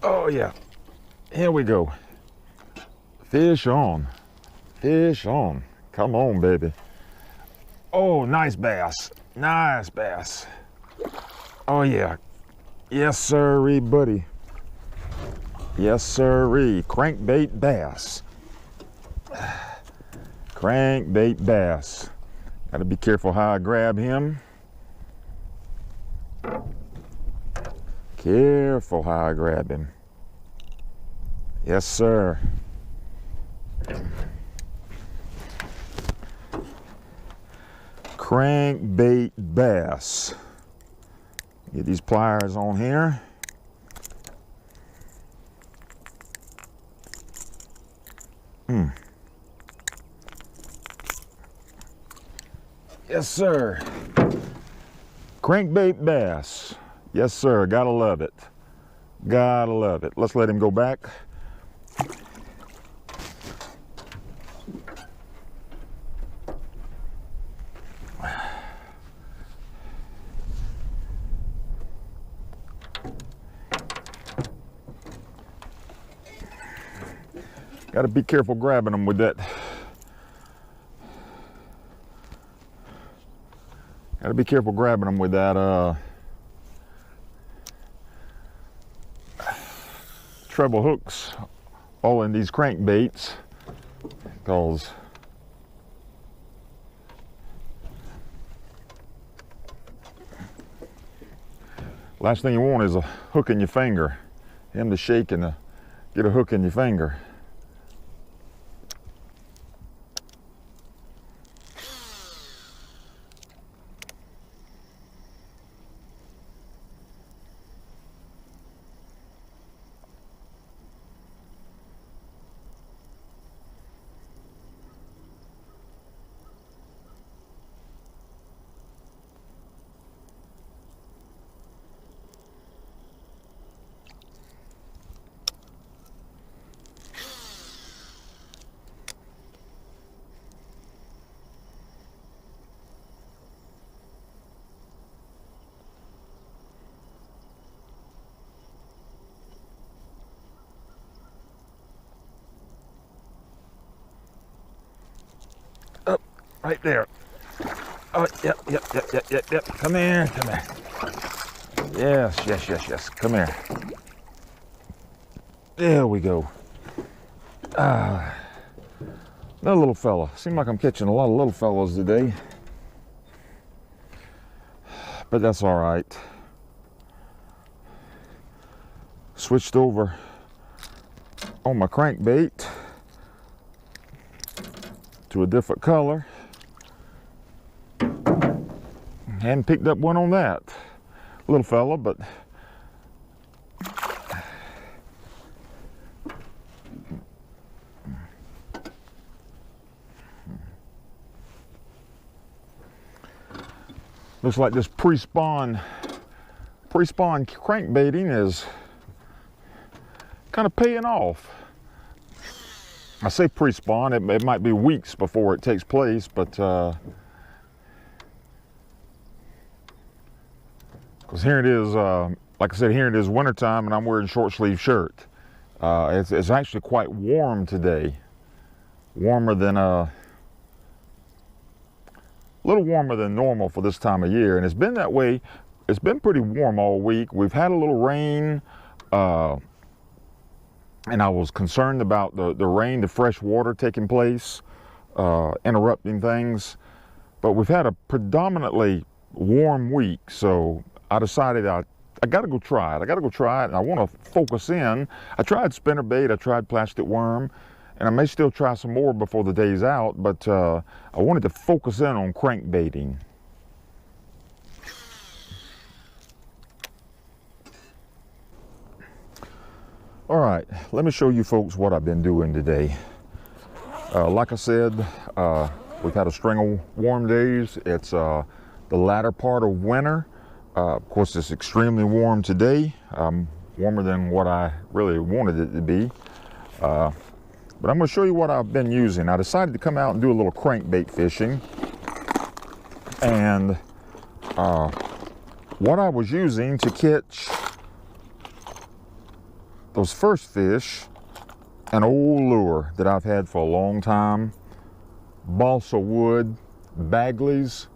Oh yeah, here we go. Fish on, fish on. Come on, baby. Oh, nice bass, nice bass. Oh yeah, yes sirree, buddy. Yes sirree, crankbait bass. Crankbait bass. Gotta be careful how I grab him. Careful how I grab him. Yes, sir. Crankbait bass. Get these pliers on here. Yes, sir. Crankbait bass. Yes, sir. Gotta love it. Gotta love it. Let's let him go back. Gotta be careful grabbing them with that. Gotta be careful grabbing them with that treble hooks all in these crankbaits, because last thing you want is a hook in your finger, him to shake and get a hook in your finger. Up, right there. Oh, yep. Come here. Yes. Come here. There we go. Another little fella. Seems like I'm catching a lot of little fellas today, but that's all right. Switched over on my crankbait to a different color. Hadn't picked up one on that little fella, but looks like this pre-spawn crankbaiting is kind of paying off. I say pre-spawn, it might be weeks before it takes place, but because here it is, like I said, here it is wintertime and I'm wearing short sleeve shirt. It's actually quite warm today. Warmer than a little warmer than normal for this time of year, and it's been that way. It's been pretty warm all week. We've had a little rain, and I was concerned about the rain, the fresh water taking place, interrupting things. But we've had a predominantly warm week, so I decided I got to go try it. And I want to focus in. I tried spinnerbait, I tried plastic worm, and I may still try some more before the day's out, but I wanted to focus in on crankbaiting. All right, let me show you folks what I've been doing today. Like I said, we've had a string of warm days. It's the latter part of winter. Of course, it's extremely warm today, warmer than what I really wanted it to be. But I'm going to show you what I've been using. I decided to come out and do a little crankbait fishing. And what I was using to catch those first fish, an old lure that I've had for a long time, balsa wood Bagleys,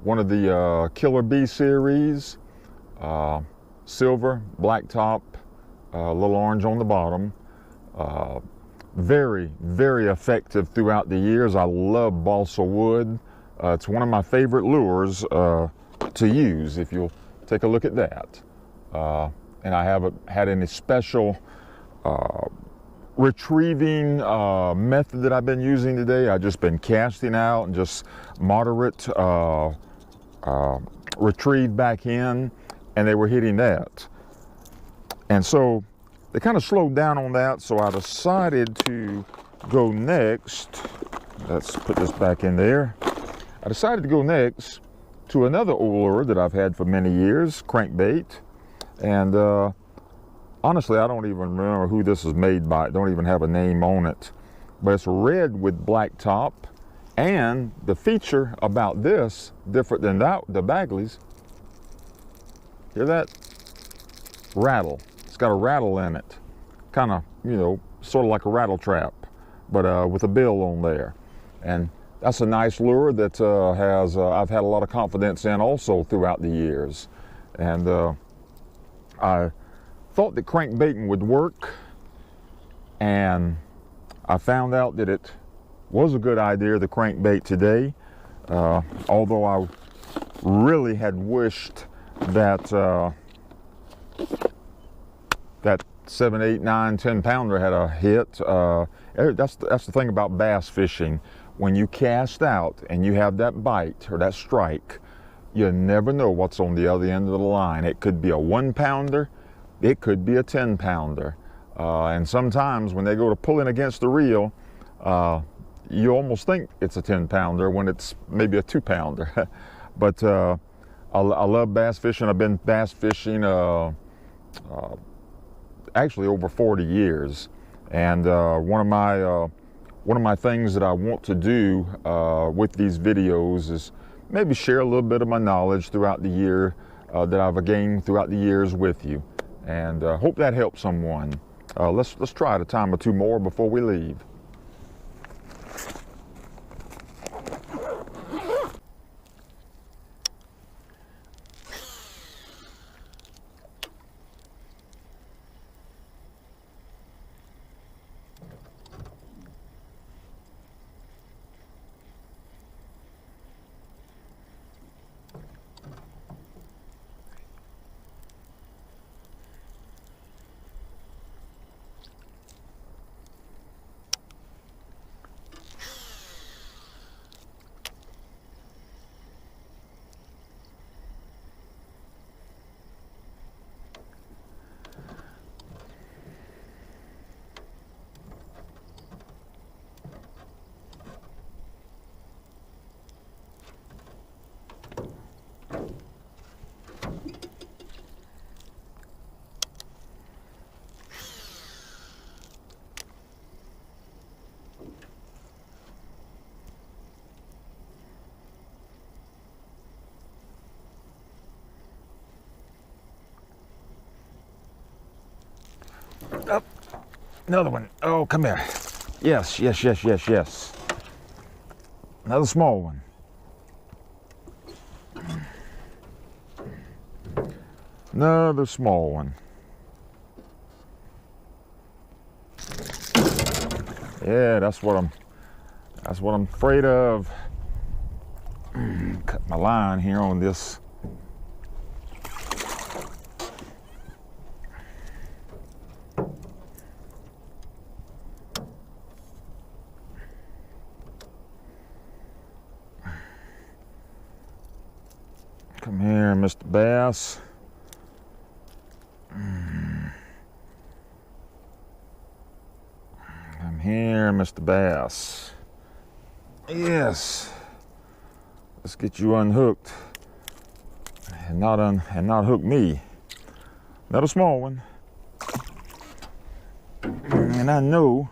one of the Killer Bee series, silver, black top, a little orange on the bottom. Very, very effective throughout the years. I love balsa wood. It's one of my favorite lures to use, if you'll take a look at that. And I haven't had any special retrieving method that I've been using today. I've just been casting out and just moderate retrieve back in, and they were hitting that. And so they kind of slowed down on that, so I decided to go next. Let's put this back in there. I decided to go next to another old lure that I've had for many years, Crankbait. And honestly, I don't even remember who this is made by. It don't even have a name on it. But it's red with black top. And the feature about this, different than the Bagleys, hear that? Rattle. It's got a rattle in it. Kind of, you know, sort of like a rattle trap, but with a bill on there. And that's a nice lure that I've had a lot of confidence in also throughout the years. And I thought that crankbaiting would work, and I found out that it was a good idea, the crankbait today, although I really had wished that that 7, 8, 9, 10 pounder had a hit. That's the thing about bass fishing. When you cast out and you have that bite or that strike, you never know what's on the other end of the line. It could be a 1 pounder, it could be a 10 pounder. And sometimes when they go to pulling against the reel, you almost think it's a 10 pounder when it's maybe a 2 pounder. But I love bass fishing. I've been bass fishing actually over 40 years. And one of my things that I want to do with these videos is maybe share a little bit of my knowledge throughout the year that I've gained throughout the years with you, and hope that helps someone. Let's try it a time or two more before we leave. Oh, another one. Oh, come here. Yes, yes, yes, yes, yes. Another small one. Another small one. Yeah, that's what I'm afraid of. Cut my line here on this. Come here, Mr. Bass. Come here, Mr. Bass. Yes. Let's get you unhooked and not hook me. Another small one. And I know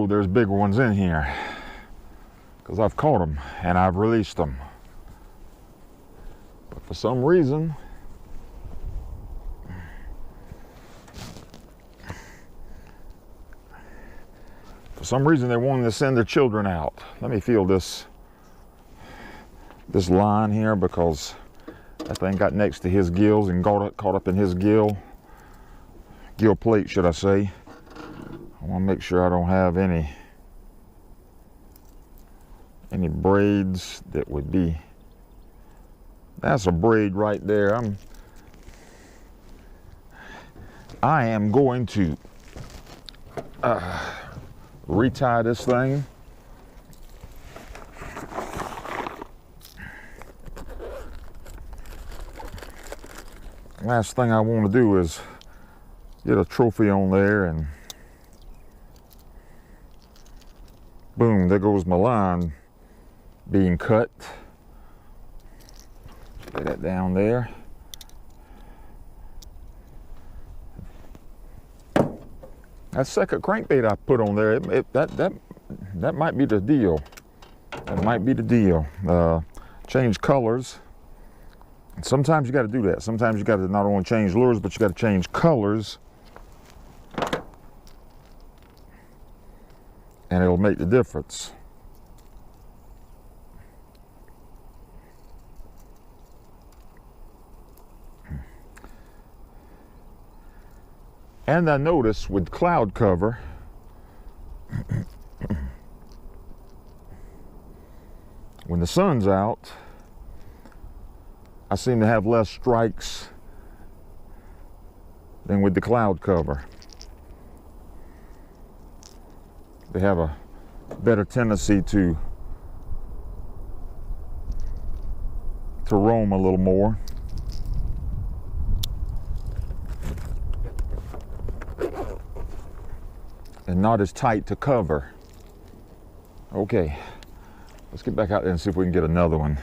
there's bigger ones in here, because I've caught them and I've released them. But for some reason, they wanted to send their children out. Let me feel this line here, because that thing got next to his gills and caught up in his gill plate, should I say. I want to make sure I don't have any braids that would be. That's a braid right there. I am going to retie this thing. Last thing I want to do is get a trophy on there, and boom, there goes my line being cut. Lay that down there. That second crankbait I put on there, that might be the deal. That might be the deal. Change colors. Sometimes you got to do that. Sometimes you got to not only change lures, but you got to change colors, and it'll make the difference. And I notice with cloud cover, when the sun's out, I seem to have less strikes than with the cloud cover. They have a better tendency to roam a little more. And not as tight to cover. Okay, let's get back out there and see if we can get another one.